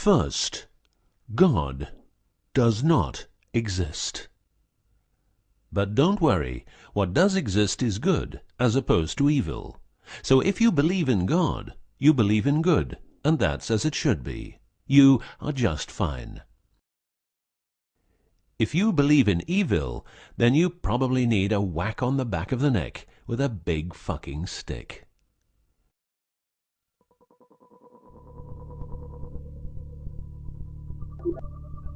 First, God does not exist. But don't worry, what does exist is good, as opposed to evil. So if you believe in God, you believe in good, and that's as it should be. You are just fine. If you believe in evil, then you probably need a whack on the back of the neck with a big fucking stick.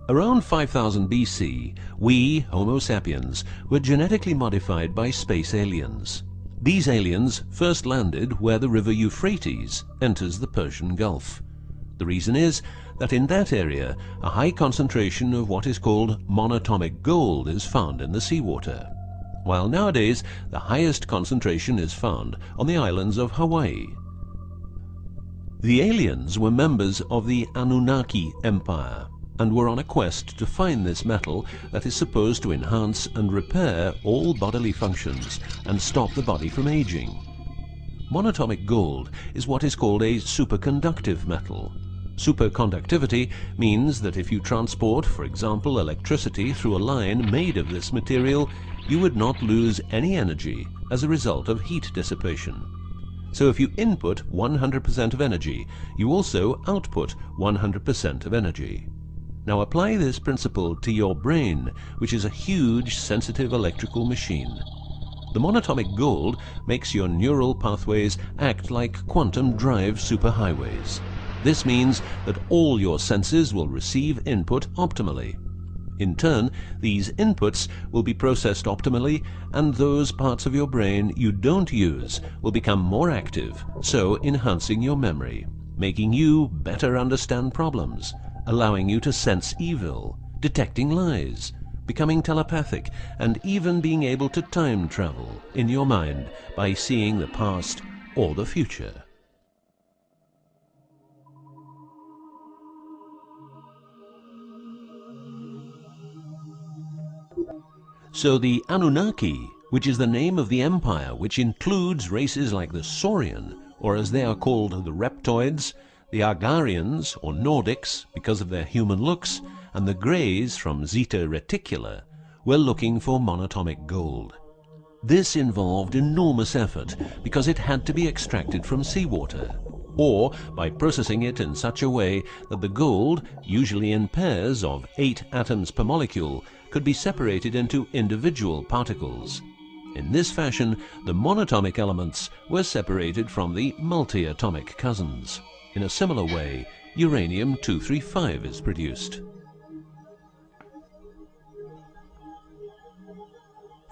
Around 5000 BC, we, Homo sapiens, were genetically modified by space aliens. These aliens first landed where the river Euphrates enters the Persian Gulf. The reason is that in that area, a high concentration of what is called monatomic gold is found in the seawater, while nowadays the highest concentration is found on the islands of Hawaii. The aliens were members of the Anunnaki Empire, and were on a quest to find this metal that is supposed to enhance and repair all bodily functions and stop the body from aging. Monatomic gold is what is called a superconductive metal. Superconductivity means that if you transport, for example, electricity through a line made of this material, you would not lose any energy as a result of heat dissipation. So if you input 100% of energy, you also output 100% of energy. Now apply this principle to your brain, which is a huge, sensitive electrical machine. The monatomic gold makes your neural pathways act like quantum drive superhighways. This means that all your senses will receive input optimally. In turn, these inputs will be processed optimally, and those parts of your brain you don't use will become more active, so enhancing your memory, making you better understand problems, allowing you to sense evil, detecting lies, becoming telepathic, and even being able to time travel in your mind by seeing the past or the future. So the Anunnaki, which is the name of the empire which includes races like the Saurian, or as they are called the Reptoids, the Argarians, or Nordics, because of their human looks, and the Greys from Zeta Reticula, were looking for monatomic gold. This involved enormous effort because it had to be extracted from seawater, or by processing it in such a way that the gold, usually in pairs of 8 atoms per molecule, could be separated into individual particles. In this fashion, the monatomic elements were separated from the multi-atomic cousins. In a similar way, uranium-235 is produced.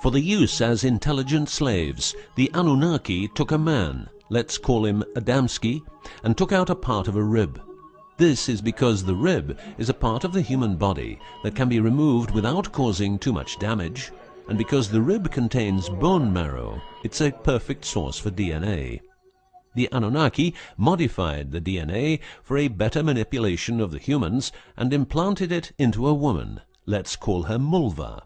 For the use as intelligent slaves, the Anunnaki took a man, let's call him Adamski, and took out a part of a rib. This is because the rib is a part of the human body that can be removed without causing too much damage, and because the rib contains bone marrow, it's a perfect source for DNA. The Anunnaki modified the DNA for a better manipulation of the humans and implanted it into a woman, let's call her Mulva.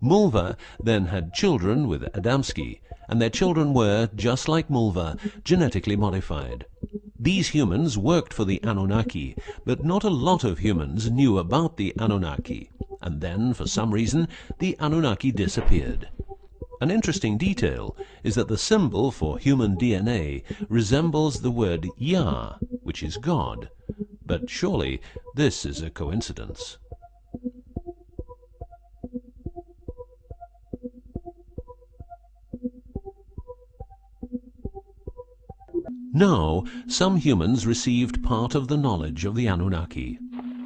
Mulva then had children with Adamski, and their children were, just like Mulva, genetically modified. These humans worked for the Anunnaki, but not a lot of humans knew about the Anunnaki, and then, for some reason, the Anunnaki disappeared. An interesting detail is that the symbol for human DNA resembles the word Yah, which is God, but surely this is a coincidence. Now, some humans received part of the knowledge of the Anunnaki.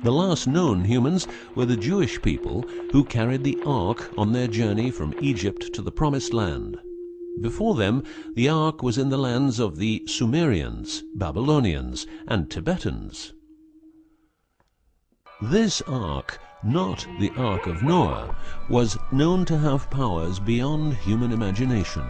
The last known humans were the Jewish people who carried the Ark on their journey from Egypt to the Promised Land. Before them, the Ark was in the lands of the Sumerians, Babylonians, and Tibetans. This Ark, not the Ark of Noah, was known to have powers beyond human imagination.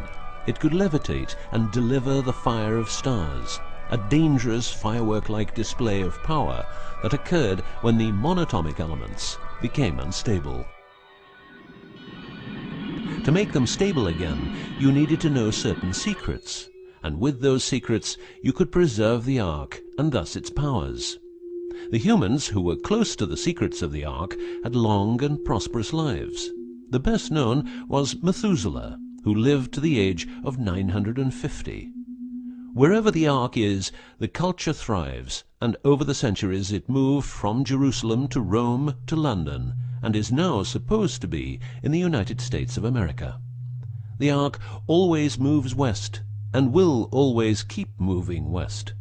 It could levitate and deliver the fire of stars, a dangerous firework-like display of power that occurred when the monatomic elements became unstable. To make them stable again, you needed to know certain secrets, and with those secrets you could preserve the Ark and thus its powers. The humans who were close to the secrets of the Ark had long and prosperous lives. The best known was Methuselah, who lived to the age of 950. Wherever the Ark is, the culture thrives, and over the centuries it moved from Jerusalem to Rome to London, and is now supposed to be in the United States of America. The Ark always moves west, and will always keep moving west.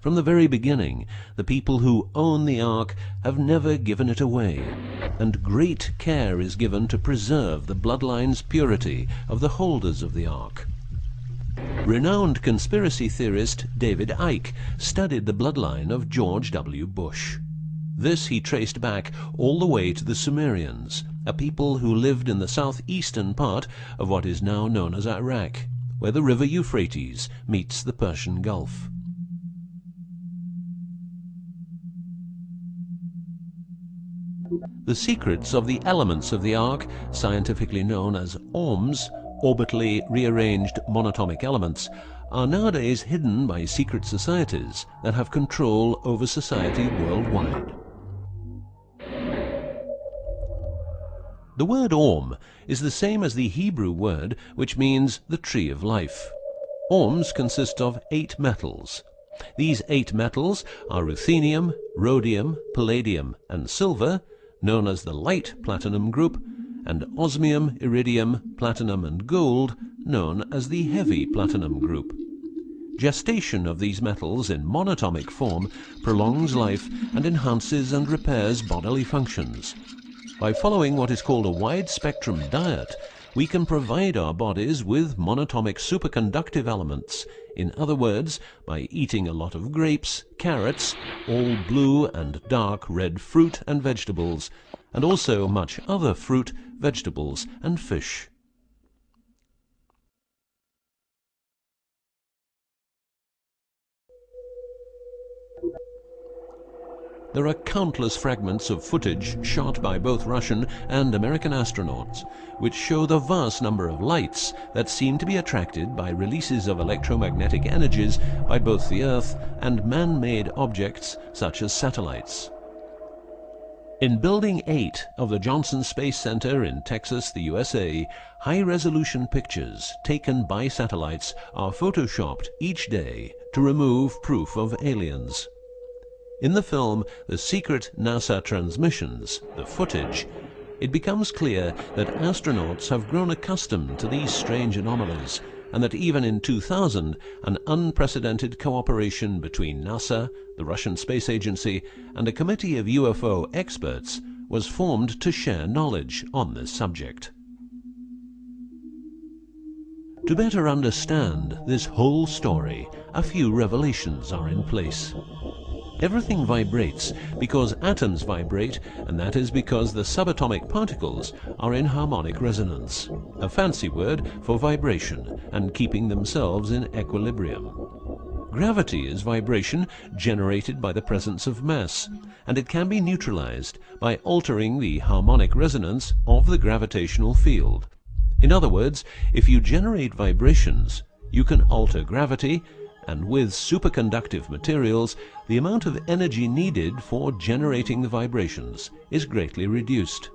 From the very beginning, the people who own the Ark have never given it away, and great care is given to preserve the bloodline's purity of the holders of the Ark. Renowned conspiracy theorist David Icke studied the bloodline of George W. Bush. This he traced back all the way to the Sumerians, a people who lived in the southeastern part of what is now known as Iraq, where the river Euphrates meets the Persian Gulf. The secrets of the elements of the Ark, scientifically known as ORMs, orbitally rearranged monatomic elements, are nowadays hidden by secret societies that have control over society worldwide. The word ORM is the same as the Hebrew word which means the tree of life. ORMs consist of 8 metals. These 8 metals are ruthenium, rhodium, palladium, and silver, known as the light platinum group, and osmium, iridium, platinum, and gold, known as the heavy platinum group. Gestation of these metals in monatomic form prolongs life and enhances and repairs bodily functions. By following what is called a wide-spectrum diet, we can provide our bodies with monatomic superconductive elements. In other words, by eating a lot of grapes, carrots, all blue and dark red fruit and vegetables, and also much other fruit, vegetables, and fish. There are countless fragments of footage shot by both Russian and American astronauts, which show the vast number of lights that seem to be attracted by releases of electromagnetic energies by both the Earth and man-made objects such as satellites. In Building 8 of the Johnson Space Center in Texas, the USA, high-resolution pictures taken by satellites are photoshopped each day to remove proof of aliens. In the film The Secret NASA Transmissions, the footage, it becomes clear that astronauts have grown accustomed to these strange anomalies, and that even in 2000, an unprecedented cooperation between NASA, the Russian Space Agency, and a committee of UFO experts was formed to share knowledge on this subject. To better understand this whole story, a few revelations are in place. Everything vibrates because atoms vibrate, and that is because the subatomic particles are in harmonic resonance, a fancy word for vibration and keeping themselves in equilibrium. Gravity is vibration generated by the presence of mass, and it can be neutralized by altering the harmonic resonance of the gravitational field. In other words, if you generate vibrations, you can alter gravity, and with superconductive materials, the amount of energy needed for generating the vibrations is greatly reduced.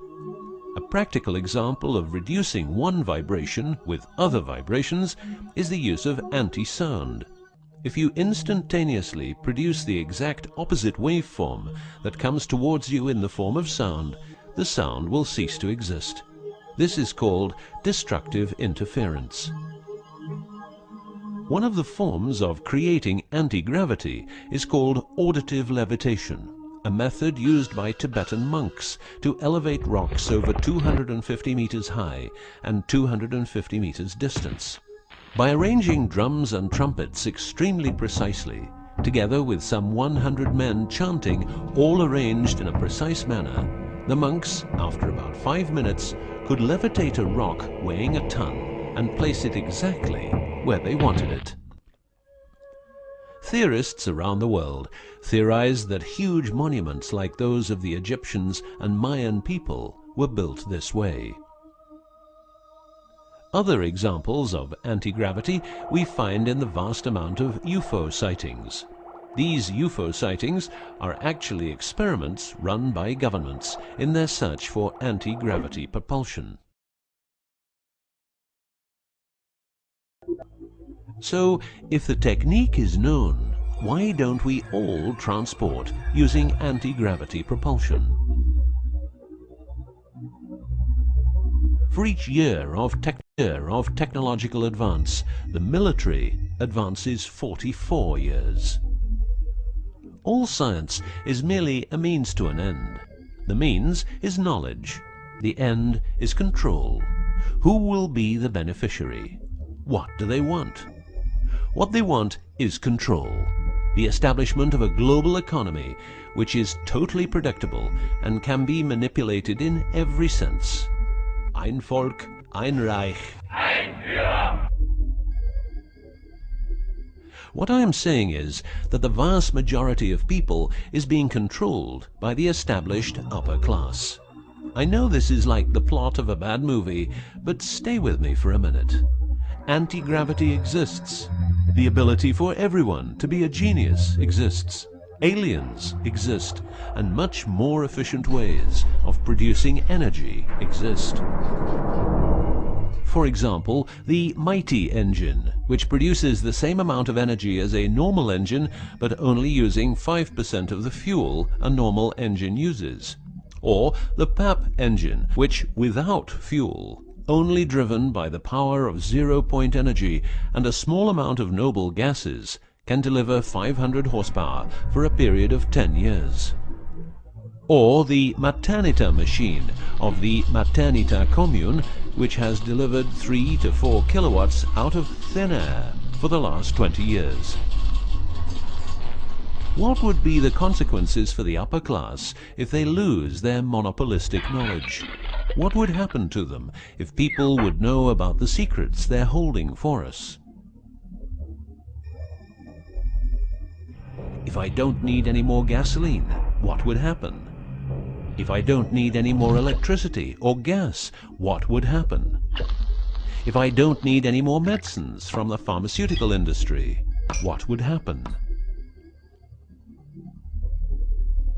A practical example of reducing one vibration with other vibrations is the use of anti-sound. If you instantaneously produce the exact opposite waveform that comes towards you in the form of sound, the sound will cease to exist. This is called destructive interference. One of the forms of creating anti-gravity is called auditive levitation, a method used by Tibetan monks to elevate rocks over 250 meters high and 250 meters distance. By arranging drums and trumpets extremely precisely, together with some 100 men chanting, all arranged in a precise manner, the monks, after about 5 minutes, could levitate a rock weighing a ton and place it exactly where they wanted it. Theorists around the world theorize that huge monuments like those of the Egyptians and Mayan people were built this way. Other examples of anti-gravity we find in the vast amount of UFO sightings. These UFO sightings are actually experiments run by governments in their search for anti-gravity propulsion. So, if the technique is known, why don't we all transport using anti-gravity propulsion? For each year of technological advance, the military advances 44 years. All science is merely a means to an end. The means is knowledge. The end is control. Who will be the beneficiary? What do they want? What they want is control. The establishment of a global economy which is totally predictable and can be manipulated in every sense. Ein Volk, ein Reich, ein Führer. What I am saying is that the vast majority of people is being controlled by the established upper class. I know this is like the plot of a bad movie, but stay with me for a minute. Anti-gravity exists. The ability for everyone to be a genius exists. Aliens exist, and much more efficient ways of producing energy exist. For example, the mighty engine, which produces the same amount of energy as a normal engine, but only using 5% of the fuel a normal engine uses. Or the PAP engine, which without fuel, only driven by the power of zero-point energy and a small amount of noble gases, can deliver 500 horsepower for a period of 10 years. Or the Maternita machine of the Maternita commune, which has delivered 3 to 4 kilowatts out of thin air for the last 20 years. What would be the consequences for the upper class if they lose their monopolistic knowledge? What would happen to them if people would know about the secrets they're holding for us? If I don't need any more gasoline, what would happen? If I don't need any more electricity or gas, what would happen? If I don't need any more medicines from the pharmaceutical industry, what would happen?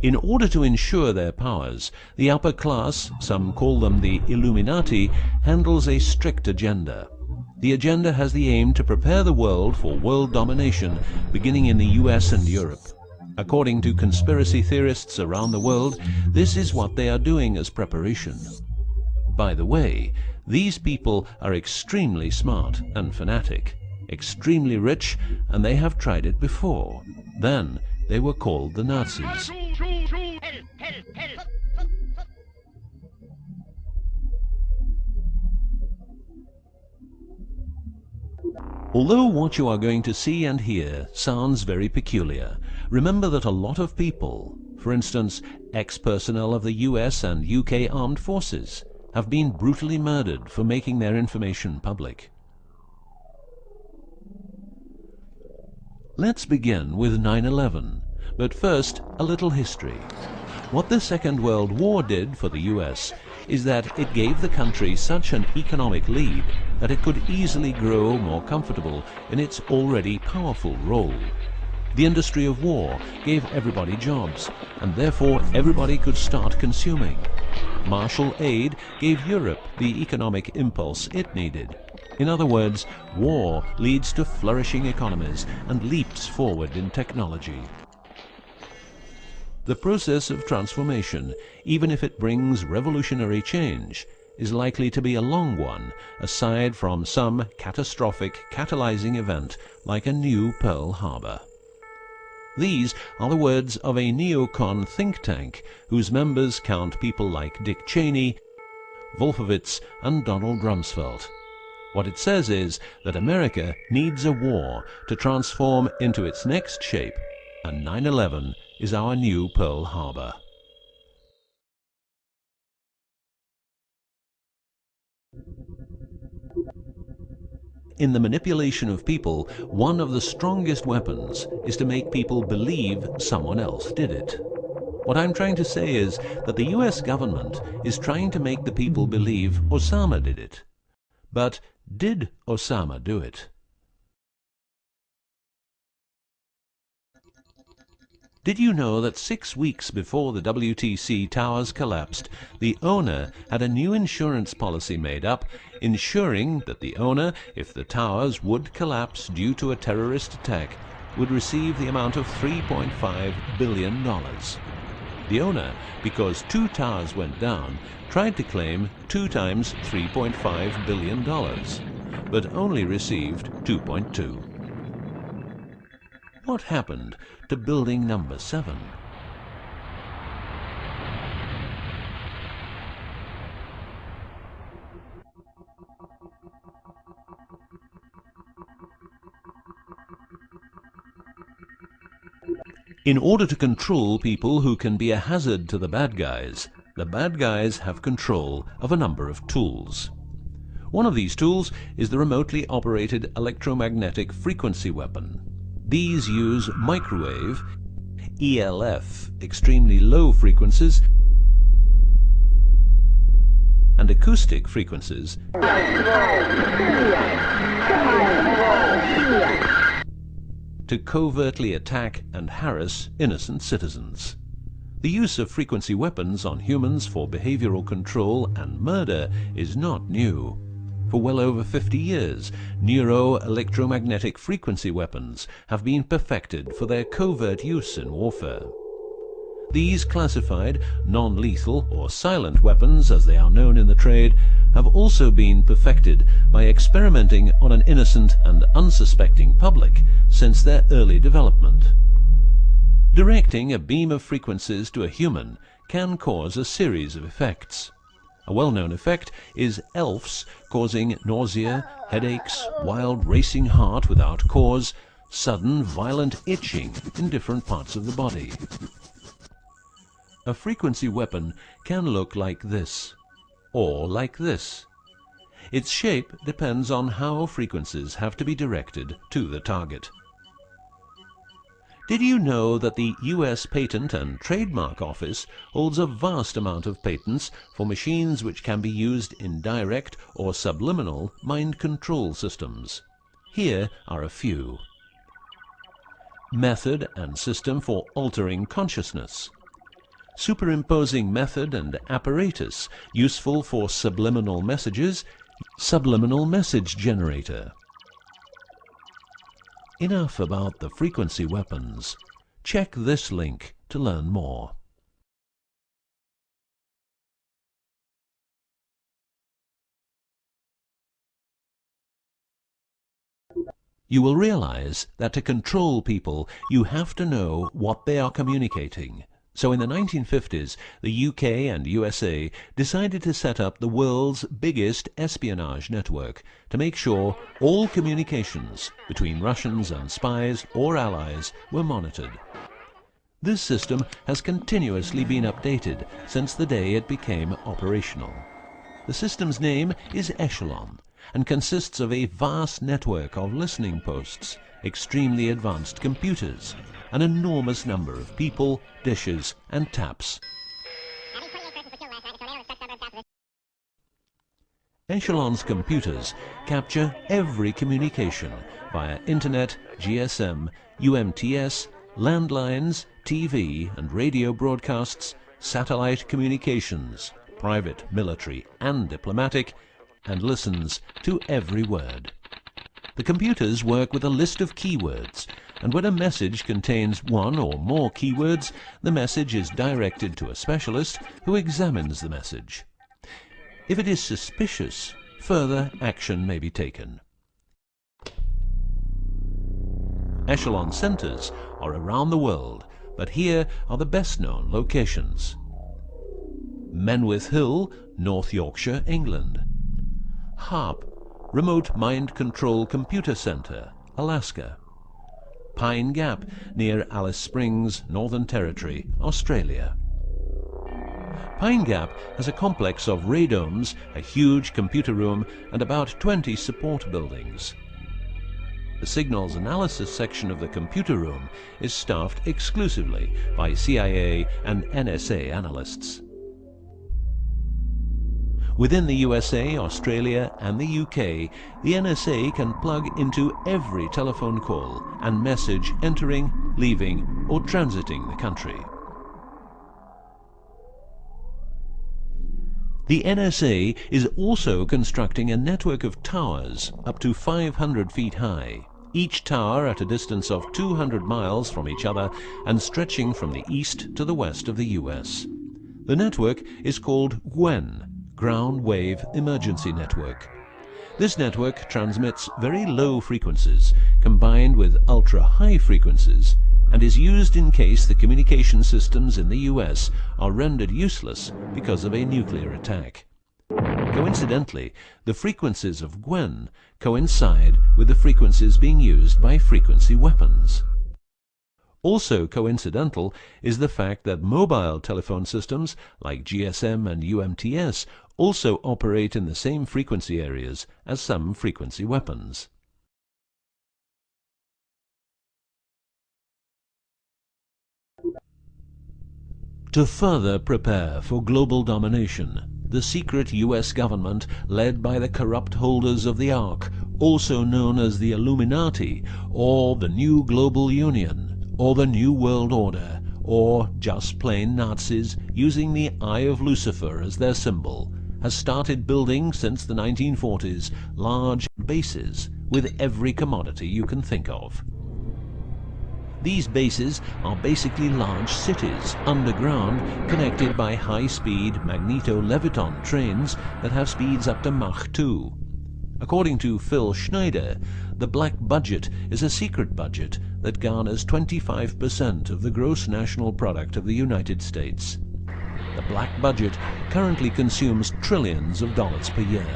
In order to ensure their powers, the upper class, some call them the Illuminati, handles a strict agenda. The agenda has the aim to prepare the world for world domination, beginning in the US and Europe. According to conspiracy theorists around the world, this is what they are doing as preparation. By the way, these people are extremely smart and fanatic, extremely rich, and they have tried it before. Then they were called the Nazis. Although what you are going to see and hear sounds very peculiar, remember that a lot of people, for instance, ex-personnel of the US and UK armed forces, have been brutally murdered for making their information public. Let's begin with 9/11, but first a little history. What the Second World War did for the US is that it gave the country such an economic lead that it could easily grow more comfortable in its already powerful role. The industry of war gave everybody jobs, and therefore everybody could start consuming. Marshall aid gave Europe the economic impulse it needed. In other words, war leads to flourishing economies and leaps forward in technology. The process of transformation, even if it brings revolutionary change, is likely to be a long one, aside from some catastrophic catalyzing event like a new Pearl Harbor. These are the words of a neocon think tank whose members count people like Dick Cheney, Wolfowitz, and Donald Rumsfeld. What it says is that America needs a war to transform into its next shape, and 9/11 is our new Pearl Harbor. In the manipulation of people, one of the strongest weapons is to make people believe someone else did it. What I'm trying to say is that the US government is trying to make the people believe Osama did it. But did Osama do it? Did you know that 6 weeks before the WTC towers collapsed, the owner had a new insurance policy made up, ensuring that the owner, if the towers would collapse due to a terrorist attack, would receive the amount of $3.5 billion. The owner, because 2 towers went down, tried to claim 2 times $3.5 billion, but only received 2.2. What happened to building number 7? In order to control people who can be a hazard to the bad guys have control of a number of tools. One of these tools is the remotely operated electromagnetic frequency weapon. These use microwave, ELF, extremely low frequencies, and acoustic frequencies to covertly attack and harass innocent citizens. The use of frequency weapons on humans for behavioral control and murder is not new. For well over 50 years, neuro-electromagnetic frequency weapons have been perfected for their covert use in warfare. These classified, non-lethal or silent weapons, as they are known in the trade, have also been perfected by experimenting on an innocent and unsuspecting public since their early development. Directing a beam of frequencies to a human can cause a series of effects. A well-known effect is ELFs, causing nausea, headaches, wild racing heart without cause, sudden violent itching in different parts of the body. A frequency weapon can look like this, or like this. Its shape depends on how frequencies have to be directed to the target. Did you know that the US Patent and Trademark Office holds a vast amount of patents for machines which can be used in direct or subliminal mind control systems? Here are a few. Method and system for altering consciousness. Superimposing method and apparatus useful for subliminal messages, subliminal message generator. Enough about the frequency weapons. Check this link to learn more. You will realize that to control people, you have to know what they are communicating. So in the 1950s, the UK and USA decided to set up the world's biggest espionage network to make sure all communications between Russians and spies or allies were monitored. This system has continuously been updated since the day it became operational. The system's name is Echelon and consists of a vast network of listening posts, extremely advanced computers, an enormous number of people, dishes, and taps. Echelon's computers capture every communication via internet, GSM, UMTS, landlines, TV and radio broadcasts, satellite communications, private, military, and diplomatic, and listens to every word. The computers work with a list of keywords, and when a message contains one or more keywords, the message is directed to a specialist who examines the message. If it is suspicious, further action may be taken. Echelon centers are around the world, but here are the best-known locations. Menwith Hill, North Yorkshire, England. HARP, Remote Mind Control Computer Center, Alaska. Pine Gap, near Alice Springs, Northern Territory, Australia. Pine Gap has a complex of radomes, a huge computer room, and about 20 support buildings. The signals analysis section of the computer room is staffed exclusively by CIA and NSA analysts. Within the USA, Australia, and the UK, the NSA can plug into every telephone call and message entering leaving, or transiting the country. The NSA is also constructing a network of towers up to 500 feet high, each tower at a distance of 200 miles from each other and stretching from the east to the west of the US. The network is called GWEN, Ground Wave Emergency Network. This network transmits very low frequencies combined with ultra-high frequencies and is used in case the communication systems in the US are rendered useless because of a nuclear attack. Coincidentally, the frequencies of GWEN coincide with the frequencies being used by frequency weapons. Also coincidental is the fact that mobile telephone systems like GSM and UMTS also operate in the same frequency areas as some frequency weapons. To further prepare for global domination, the secret US government, led by the corrupt holders of the Ark, also known as the Illuminati, or the New Global Union, or the New World Order, or just plain Nazis using the Eye of Lucifer as their symbol, has started building since the 1940s large bases with every commodity you can think of. These bases are basically large cities underground, connected by high-speed magneto-leviton trains that have speeds up to Mach 2. According to Phil Schneider, the black budget is a secret budget that garners 25% of the gross national product of the United States. The black budget currently consumes trillions of dollars per year.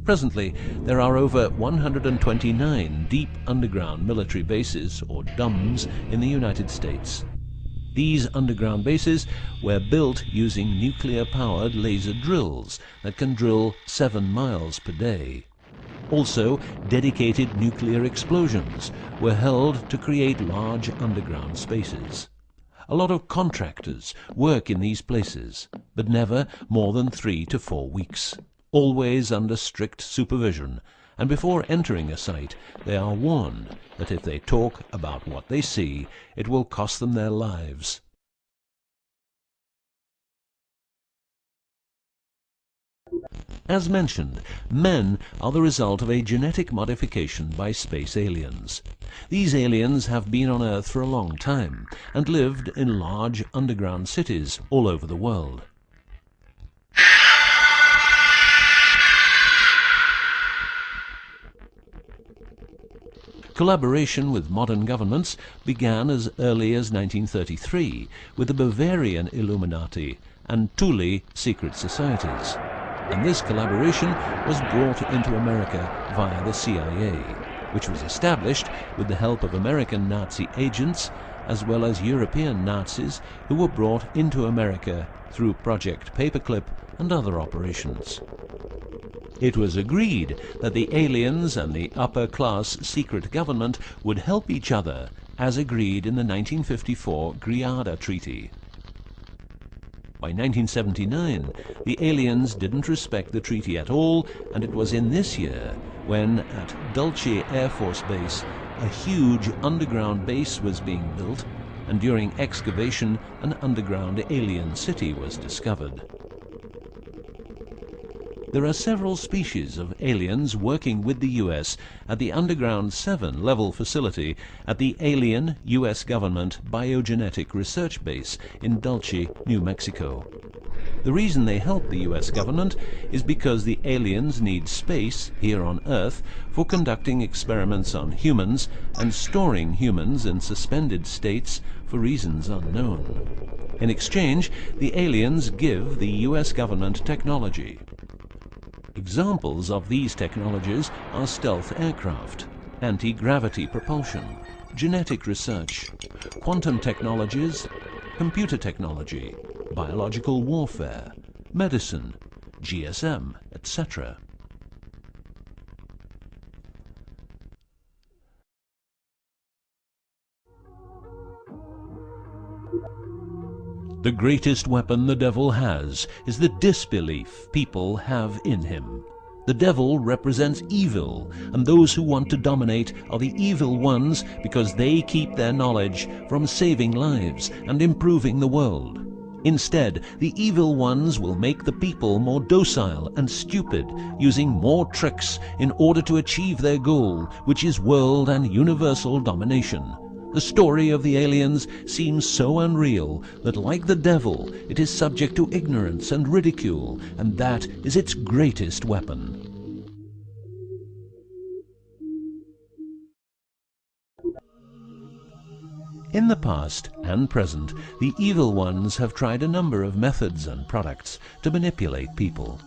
Presently, there are over 129 deep underground military bases, or DUMBs, in the United States. These underground bases were built using nuclear-powered laser drills that can drill 7 miles per day. Also, dedicated nuclear explosions were held to create large underground spaces. A lot of contractors work in these places, but never more than 3 to 4 weeks. Always under strict supervision, and before entering a site, they are warned that if they talk about what they see, it will cost them their lives. As mentioned, men are the result of a genetic modification by space aliens. These aliens have been on Earth for a long time and lived in large underground cities all over the world. Collaboration with modern governments began as early as 1933 with the Bavarian Illuminati and Thule secret societies, and this collaboration was brought into America via the CIA, which was established with the help of American Nazi agents as well as European Nazis who were brought into America through Project Paperclip and other operations. It was agreed that the aliens and the upper-class secret government would help each other, as agreed in the 1954 Greada Treaty. By 1979, the aliens didn't respect the treaty at all, and it was in this year when, at Dulce Air Force Base, a huge underground base was being built, and during excavation, an underground alien city was discovered. There are several species of aliens working with the US at the Underground 7 level facility at the Alien US Government Biogenetic Research Base in Dulce, New Mexico. The reason they help the US government is because the aliens need space here on Earth for conducting experiments on humans and storing humans in suspended states for reasons unknown. In exchange, the aliens give the US government technology. Examples of these technologies are stealth aircraft, anti-gravity propulsion, genetic research, quantum technologies, computer technology, biological warfare, medicine, GSM, etc. The greatest weapon the devil has is the disbelief people have in him. The devil represents evil, and those who want to dominate are the evil ones because they keep their knowledge from saving lives and improving the world. Instead, the evil ones will make the people more docile and stupid, using more tricks in order to achieve their goal, which is world and universal domination. The story of the aliens seems so unreal that, like the devil, it is subject to ignorance and ridicule, and that is its greatest weapon. In the past and present, the evil ones have tried a number of methods and products to manipulate people.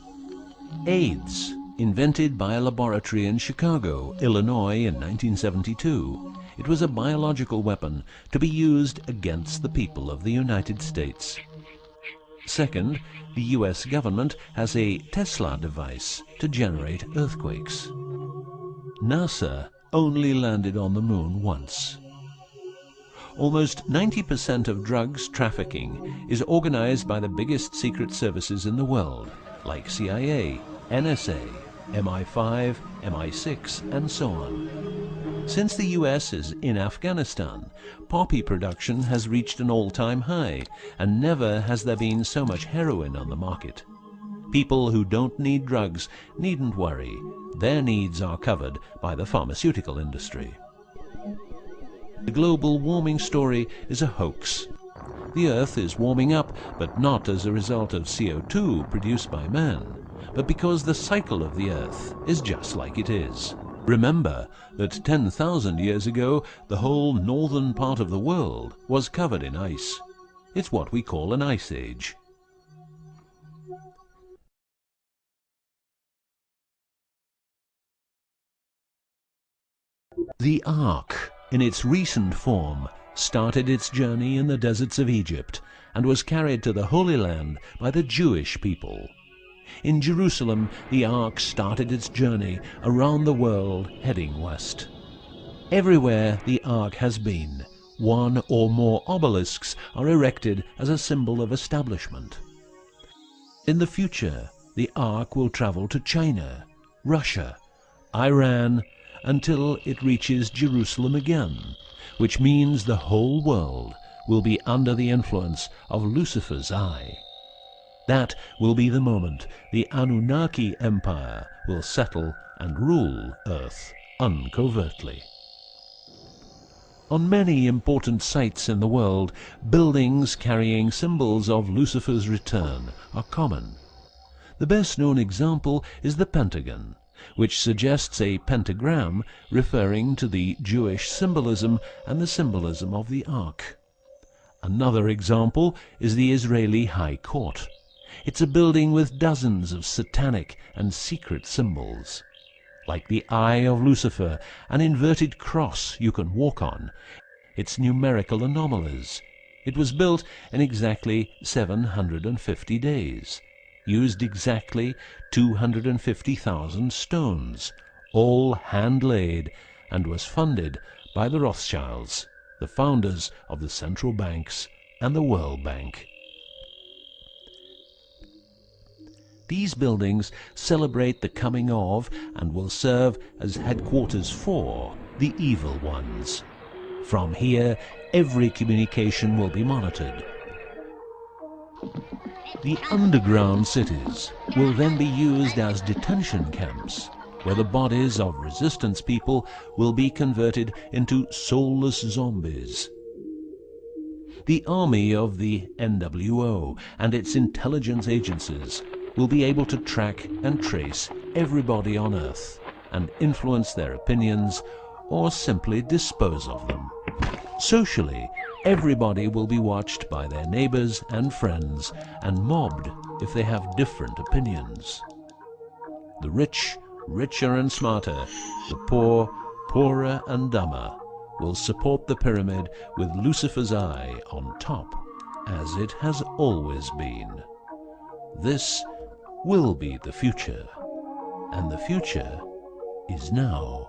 AIDS, invented by a laboratory in Chicago, Illinois in 1972. It was a biological weapon to be used against the people of the United States. Second, the US government has a Tesla device to generate earthquakes. NASA only landed on the moon once. Almost 90% of drugs trafficking is organized by the biggest secret services in the world, like CIA, NSA, MI5, MI6, and so on. Since the US is in Afghanistan, poppy production has reached an all-time high, and never has there been so much heroin on the market. People who don't need drugs needn't worry. Their needs are covered by the pharmaceutical industry. The global warming story is a hoax. The Earth is warming up, but not as a result of CO2 produced by man, but because the cycle of the Earth is just like it is. Remember that 10,000 years ago, the whole northern part of the world was covered in ice. It's what we call an ice age. The Ark, in its recent form, started its journey in the deserts of Egypt and was carried to the Holy Land by the Jewish people. In Jerusalem, the Ark started its journey around the world heading west. Everywhere the Ark has been, one or more obelisks are erected as a symbol of establishment. In the future, the Ark will travel to China, Russia, Iran, until it reaches Jerusalem again, which means the whole world will be under the influence of Lucifer's eye. That will be the moment the Anunnaki Empire will settle and rule Earth uncovertly. On many important sites in the world, buildings carrying symbols of Lucifer's return are common. The best known example is the Pentagon, which suggests a pentagram referring to the Jewish symbolism and the symbolism of the Ark. Another example is the Israeli High Court. It's a building with dozens of satanic and secret symbols. Like the Eye of Lucifer, an inverted cross you can walk on, its numerical anomalies. It was built in exactly 750 days, used exactly 250,000 stones, all hand-laid, and was funded by the Rothschilds, the founders of the central banks and the World Bank. These buildings celebrate the coming of and will serve as headquarters for the evil ones. From here, every communication will be monitored. The underground cities will then be used as detention camps, where the bodies of resistance people will be converted into soulless zombies. The army of the NWO and its intelligence agencies will be able to track and trace everybody on Earth and influence their opinions or simply dispose of them. Socially, everybody will be watched by their neighbors and friends and mobbed if they have different opinions. The rich, richer and smarter, the poor, poorer and dumber, will support the pyramid with Lucifer's eye on top, as it has always been. This will be the future, and the future is now.